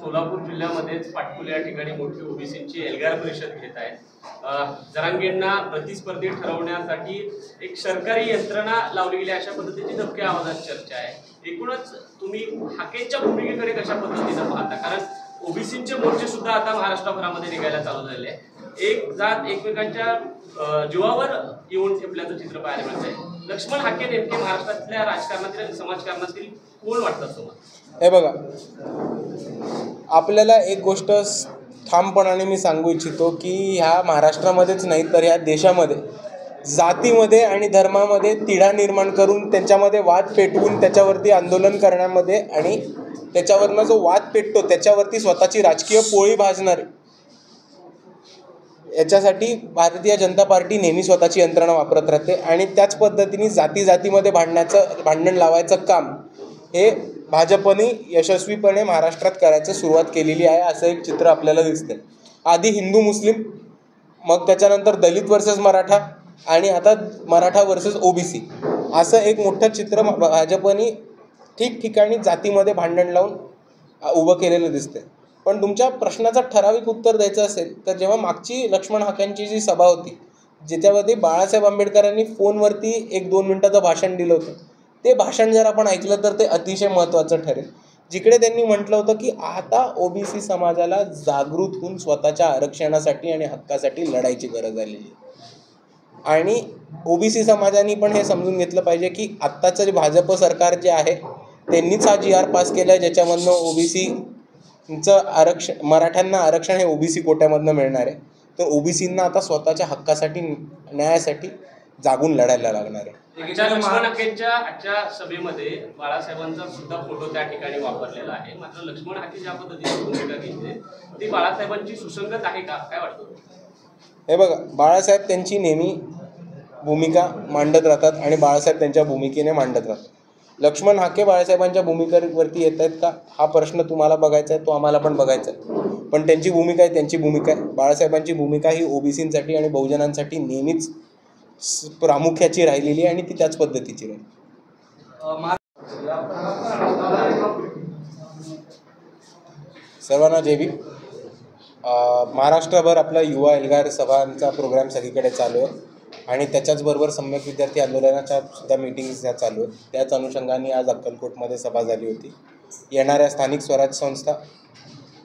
सोलापूर जिल्ह्यामध्येच पाटकुले या ठिकाणी मोठी ओबीसींची एल्गार परिषद घेत आहेत। जरांगेंना प्रतिस्पर्धी ठरवण्यासाठी एक सरकारी यंत्रणा लावली गेली अशा पद्धतीची धमक्या आवाजात चर्चा आहे। एकूणच तुम्ही हाकेंच्या भूमिकेकडे कशा पद्धतीने पाहता? कारण ओबीसींचे मोर्चे सुद्धा आता महाराष्ट्रभरामध्ये निघायला चालू झाले आहे। एक जात एकमेकांच्या जीवावर येऊन ठेपल्याचं चित्र पाहायला मिळतंय। लक्ष्मण हाके नेमके महाराष्ट्रातल्या राजकारणातील समाजकारणातील कोण वाटतात तुम्हाला? हे बघा, आपल्याला एक गोष्ट ठामपणाने मी सांगू इच्छितो की ह्या महाराष्ट्रामध्येच नाही तर ह्या देशामध्ये जातीमध्ये आणि धर्मामध्ये तिढा निर्माण करून त्यांच्यामध्ये वाद पेटवून त्याच्यावरती आंदोलन करण्यामध्ये आणि त्याच्यावरनं जो वाद पेटतो त्याच्यावरती स्वतःची राजकीय पोळी भाजणारे, याच्यासाठी भारतीय जनता पार्टी नेहमी स्वतःची यंत्रणा वापरत राहते आणि त्याच पद्धतीने जातीमध्ये भांडण लावायचं काम हे भाजपने यशस्वीपणे महाराष्ट्रात करायचं सुरुवात केलेली आहे, असं एक चित्र आपल्याला दिसते। आधी हिंदू मुस्लिम, मग त्याच्यानंतर दलित वर्सेस मराठा आणि आता मराठा वर्सेस ओबीसी, असं एक मोठं चित्र भाजपने ठिकठिकाणी जातीमध्ये भांडण लावून उभं केलेलं दिसते। पण तुमच्या प्रश्नाचं ठराविक उत्तर द्यायचं असेल तर जेव्हा मागची लक्ष्मण हाकेंची जी सभा होती ज्याच्यामध्ये बाळासाहेब आंबेडकरांनी फोनवरती 1-2 मिनिटाचं भाषण दिलं होतं, ते भाषण जर आपण ऐकलं तर ते अतिशय महत्त्वाचं ठरेल, जिकडे त्यांनी म्हटलं होतं की आता ओबीसी समाजाला जागृत होऊन स्वतःच्या आरक्षणासाठी आणि हक्कासाठी लढायची गरज आलेली आहे। आणि ओबीसी समाजाने पण हे समजून घेतलं पाहिजे की आत्ताचं जे भाजप सरकार जे आहे त्यांनीच हा GR पास केला आहे ज्याच्यामधनं ओबीसीचं आरक्षण, मराठ्यांना आरक्षण हे ओबीसी कोट्यामधनं मिळणार आहे। तर ओबीसींना आता स्वतःच्या हक्कासाठी न्यायासाठी जागून लढायला लागणार आहे। लक्ष्मण हाकेंच्या आजच्या सभेमध्ये बाळासाहेबांचा सुद्धा फोटो त्या ठिकाणी वापरलेला आहे, मात्र लक्ष्मण हाके ज्या पद्धतीने भूमिका घेतली ती बाळासाहेबांची सुसंगत आहे का, काय वाटतं? हे बघा, बाळासाहेब त्यांची नेहमी भूमिका मांडत राहतात आणि बाळासाहेब त्यांच्या भूमिकेने मांडत राहतात। लक्ष्मण हाके बाळासाहेबांच्या भूमिकेवरती येत आहेत का हा प्रश्न तुम्हाला बघायचा आहे, तो आम्हाला पण बघायचा आहे, पण त्यांची भूमिका आहे त्यांची भूमिका आहे। बाळासाहेबांची भूमिका ही ओबीसींसाठी आणि बहुजनांसाठी नेहमीच प्रामुख्याची राहिलेली आहे आणि ती त्याच पद्धतीची राहील। सर्वांना जय भीम। महाराष्ट्रभर आपला युवा एल्गार सभांचा प्रोग्राम सगळीकडे चालू आहे आणि त्याच्याचबरोबर सम्यक विद्यार्थी आंदोलनाच्या सुद्धा मीटिंग्स ह्या चालू आहेत। त्याच अनुषंगाने आज अक्कलकोटमध्ये सभा झाली होती। येणाऱ्या स्थानिक स्वराज्य संस्था,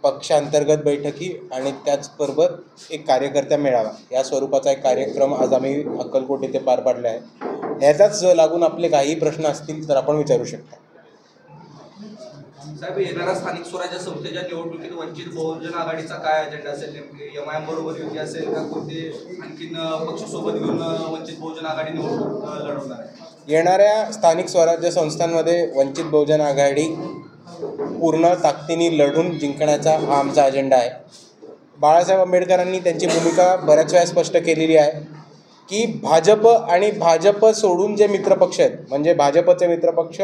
पक्षांतर्गत बैठकी आणि त्याचबरोबर एक कार्यकर्ता मेळावा या स्वरूपाचा एक कार्यक्रम आज आम्ही अक्कलकोट येथे पार पाडला आहे। ह्याचाच लागून आपले काही प्रश्न असतील तर आपण विचारू शकता। साहेब, येणाऱ्या स्थानिक स्वराज्य संस्थेच्या निवडणुकीत वंचित बहुजन आघाडीचा काय अजेंडा असेल? नेमके MIM बरोबर युती असेल का कोणते आणखीन पक्षासोबत घेऊन वंचित बहुजन आघाडी निवडणूक लढवणार आहे? येणाऱ्या स्थानिक स्वराज्य संस्थांमध्ये वंचित बहुजन आघाडी पूर्ण ताकदीने लढून जिंकण्याचा हा आमचा अजेंडा आहे। बाळासाहेब आंबेडकरांनी त्यांची भूमिका बऱ्याच वेळा स्पष्ट केलेली आहे की भाजप आणि भाजप सोडून जे मित्रपक्ष आहेत, म्हणजे भाजपचे मित्रपक्ष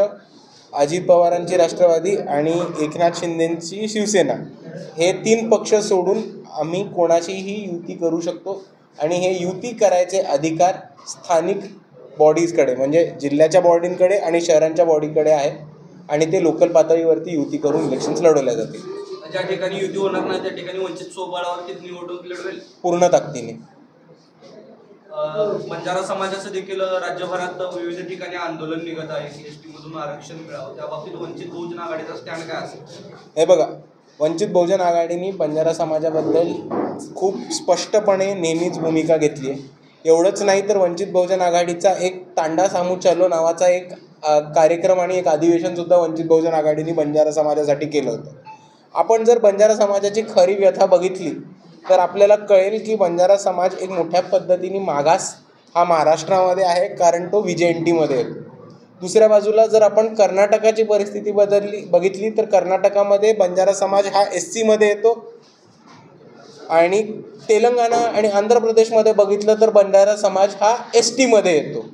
अजित पवारांची राष्ट्रवादी आणि एकनाथ शिंदेंची शिवसेना, हे 3 पक्ष सोडून आम्ही कोणाशीही युती करू शकतो आणि हे युती करायचे अधिकार स्थानिक बॉडीजकडे म्हणजे जिल्ह्याच्या बॉडींकडे आणि शहरांच्या बॉडीकडे आहे आणि ते लोकल पातळीवरती युती करून इलेक्शन्स लढवल्या जातील। ज्या ठिकाणी युती होणार नाही त्या ठिकाणी वंचित स्वबळावरती निवडणूक लढवेल पूर्ण ताकदीने। बंजारा समाजाचं देखील राज्यभरात विविध ठिकाणी आंदोलन निघत आहे की एसटी मधून आरक्षण मिळावं, त्या बाबतीत वंचित बहुजन आघाडीचा स्टँड काय असेल? हे बघा, वंचित बहुजन आघाडीने बंजारा समाजाबद्दल खूप स्पष्टपणे नेहमीच भूमिका घेतली आहे। एवढंच नाही तर वंचित बहुजन आघाडीचा एक तांडा सामू चलो नावाचा एक कार्यक्रम आणि एक अधिवेशनसुद्धा वंचित बहुजन आघाडीने बंजारा समाजासाठी केलं होतं। आपण जर बंजारा समाजाची खरी व्यथा बघितली तर आपल्याला कळेल की बंजारा समाज एक मोठ्या पद्धतीने मागास हा महाराष्ट्रामध्ये आहे, कारण तो VJNTमध्ये येतो। दुसऱ्या बाजूला जर आपण कर्नाटकाची परिस्थिती बघितली तर कर्नाटकामध्ये बंजारा समाज हा SCमध्ये येतो आणि तेलंगणा आणि आंध्र प्रदेशमध्ये बघितलं तर बंजारा समाज हा STमध्ये येतो।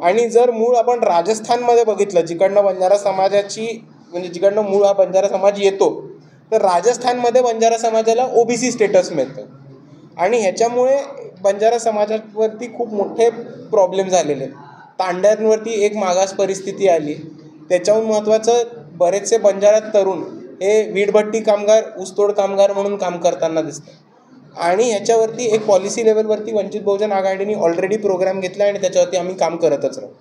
आणि जर मूळ आपण राजस्थानमध्ये बघितलं, जिकडनं बंजारा समाजाची म्हणजे जिकडनं मूळ हा बंजारा समाज येतो, तर राजस्थानमध्ये बंजारा समाजाला OBC स्टेटस मिळतं आणि ह्याच्यामुळे बंजारा समाजावरती खूप मोठे प्रॉब्लेम झालेले। तांड्यांवरती एक मागास परिस्थिती आली। त्याच्याहून महत्त्वाचं, बरेचसे बंजारा तरुण हे वीटभट्टी कामगार, ऊसतोड कामगार म्हणून काम करताना दिसतं. आणि ह्याच्यावरती एक पॉलिसी लेवलवरती वंचित बहुजन आघाडीने ऑलरेडी प्रोग्राम घेतला आणि त्याच्यावरती आम्ही काम करतच राहू.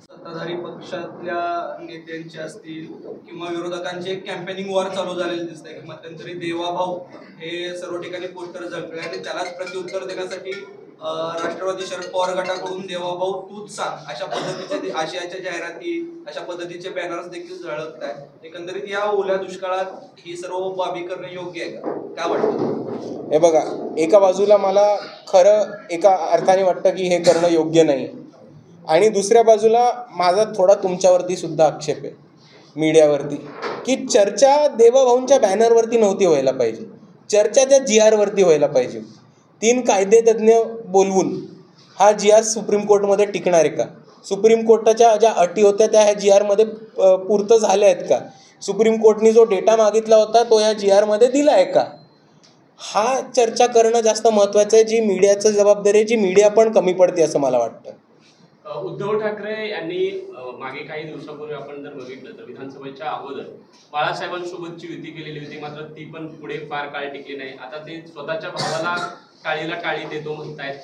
सत्ताधारी पक्षातल्या नेत्यांचे असतील किंवा विरोधकांचे एक कॅम्पेनिंग वॉर चालू झालेलं दिसतंय की मध्यंतरी देवाभाऊ हे सर्व ठिकाणी पोस्टर झळकले आणि त्यालाच प्रत्युत्तर देण्यासाठी राष्ट्रवादी शरद पवार गटाकडून देवाभाऊ तूच सांग अशा पद्धतीचे आशयाच्या जाहिराती, अशा पद्धतीचे बॅनर्स देखील झळकत आहेत. एकंदरीत या ओल्या दुष्काळात ही सर्व बाबी करणे योग्य आहे का, काय वाटतं? हे बघा, एका बाजूला मला खरं एका अर्थाने वाटतं की हे करणं योग्य नाही, आणि दुसऱ्या बाजूला माझा थोडा तुमच्यावरती सुद्धा आक्षेप आहे मीडियावरती, की चर्चा देवाभाऊंच्या बॅनरवरती नव्हती व्हायला पाहिजे, चर्चा त्या GR वरती व्हायला पाहिजे. 3 कायदेतज्ञ बोलवून हा GR सुप्रीम कोर्टमध्ये टिकणार आहे का? सुप्रीम कोर्टाच्या ज्या अटी होत्या त्या ह्या GR मध्ये पूर्त झाल्या आहेत का? सुप्रीम कोर्टने जो डेटा मागितला होता तो ह्या GR मध्ये दिला आहे का? हा चर्चा करणं जास्त महत्त्वाचं आहे, जी मीडियाचं जबाबदारी आहे, जी मीडिया पण कमी पडते असं मला वाटतं. उद्धव ठाकरे यांनी मागे काही दिवसापूर्वी आपण जर बघितलं तर विधानसभेच्या अगोदर बाळासाहेबांसोबतची युती केलेली होती, मात्र ती पण पुढे फार काळ टिकली नाही. आता ते स्वतःच्या भावाला टाळीला टाळी देतो म्हणतायत.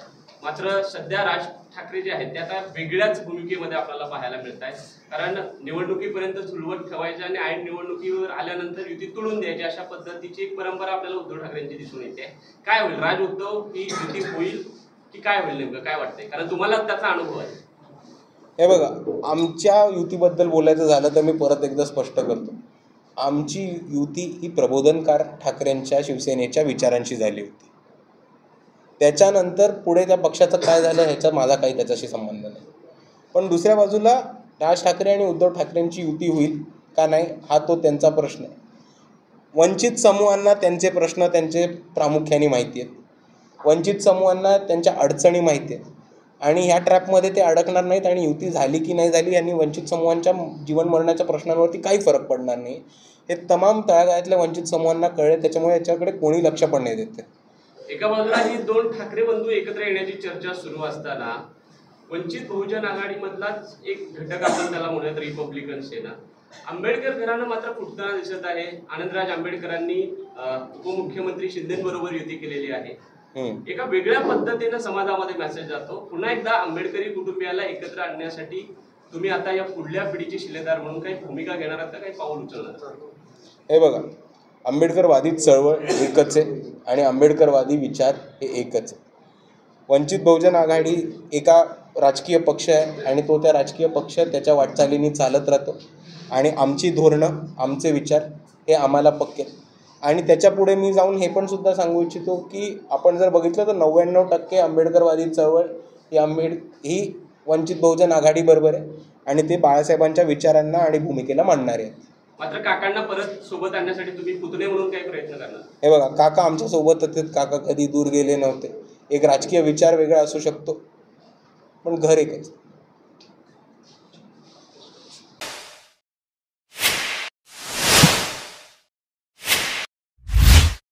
मात्र सध्या राज ठाकरे जे आहेत ते आता वेगळ्याच भूमिकेमध्ये आपल्याला पाहायला मिळत आहेत. कारण निवडणुकीपर्यंत झुलवत ठेवायचं आणि ऐन निवडणुकीवर आल्यानंतर युती तुडून द्यायची अशा पद्धतीची एक परंपरा आपल्याला उद्धव ठाकरेंची दिसून येते. काय होईल, राज उद्धव ही युती होईल की काय होईल, नेमकं काय वाटतंय? कारण तुम्हाला त्याचा अनुभव आहे. हे बघा, आमच्या युतीबद्दल बोलायचं झालं तर मी परत एकदा स्पष्ट करतो, आमची युती ही प्रबोधनकार ठाकरेंच्या शिवसेनेच्या विचारांशी झाली होती. त्याच्यानंतर पुढे त्या पक्षाचं काय झालं ह्याचा माझा काही त्याच्याशी संबंध नाही. पण दुसऱ्या बाजूला राज ठाकरे आणि उद्धव ठाकरेंची युती होईल का नाही हा तो त्यांचा प्रश्न आहे. वंचित समूहांना त्यांचे प्रश्न त्यांचे प्रामुख्याने माहिती आहेत, वंचित समूहांना त्यांच्या अडचणी माहिती आहेत, आणि ह्या ट्रॅपमध्ये ते अडकणार नाहीत. आणि युती झाली की नाही झाली यांनी वंचित समूहांच्या जीवन मरणाच्या प्रश्नांवरती काही फरक पडणार नाही, हे तमाम तळागाळातल्या वंचित समूहांना कळले. त्याच्यामुळे याच्याकडे कोणी लक्ष पण नाही देते. एका बाजूला ही 2 ठाकरे बंधू एकत्र येण्याची चर्चा सुरू असताना वंचित बहुजन आघाडीमधलाच एक घटक आपण त्याला म्हणूयात रिपब्लिकन सेना, आंबेडकर घराणं मात्र फुटताना दिसत आहे. आनंदराज आंबेडकरांनी उपमुख्यमंत्री शिंदेबरोबर युती केलेली आहे. एका वेगळ्या पद्धतीने समाजामध्ये मेसेज जातो. पुन्हा एकदा आंबेडकरी कुटुंबियाला एकत्र आणण्यासाठी तुम्ही आता या पुढल्या पिढीचे शिलेदार म्हणून काही भूमिका घेणार आहात का, काही पाऊल उचलणार? हे बघा, आंबेडकरवादी चळवळ एकच आहे आणि आंबेडकरवादी विचार हे एकच आहे. वंचित बहुजन आघाडी एका राजकीय पक्ष आहे आणि तो त्या राजकीय पक्ष त्याच्या वाटचालीने चालत राहतो, आणि आमची धोरणं आमचे विचार हे आम्हाला पक्के. आणि त्याच्यापुढे मी जाऊन हे पण सुद्धा सांगू इच्छितो की आपण जर बघितलं तर 99% आंबेडकरवादी चळवळ ही वंचित बहुजन आघाडीबरोबर आहे, आणि ते बाळासाहेबांच्या विचारांना आणि भूमिकेला मांडणारे आहेत. मात्र काकांना परत सोबत आणण्यासाठी तुम्ही पुतणे म्हणून काही प्रयत्न करणार? हे बघा, काका आमच्या सोबत आहेत, काका कधी दूर गेले नव्हते. एक राजकीय विचार वेगळा असू शकतो पण घर एकच.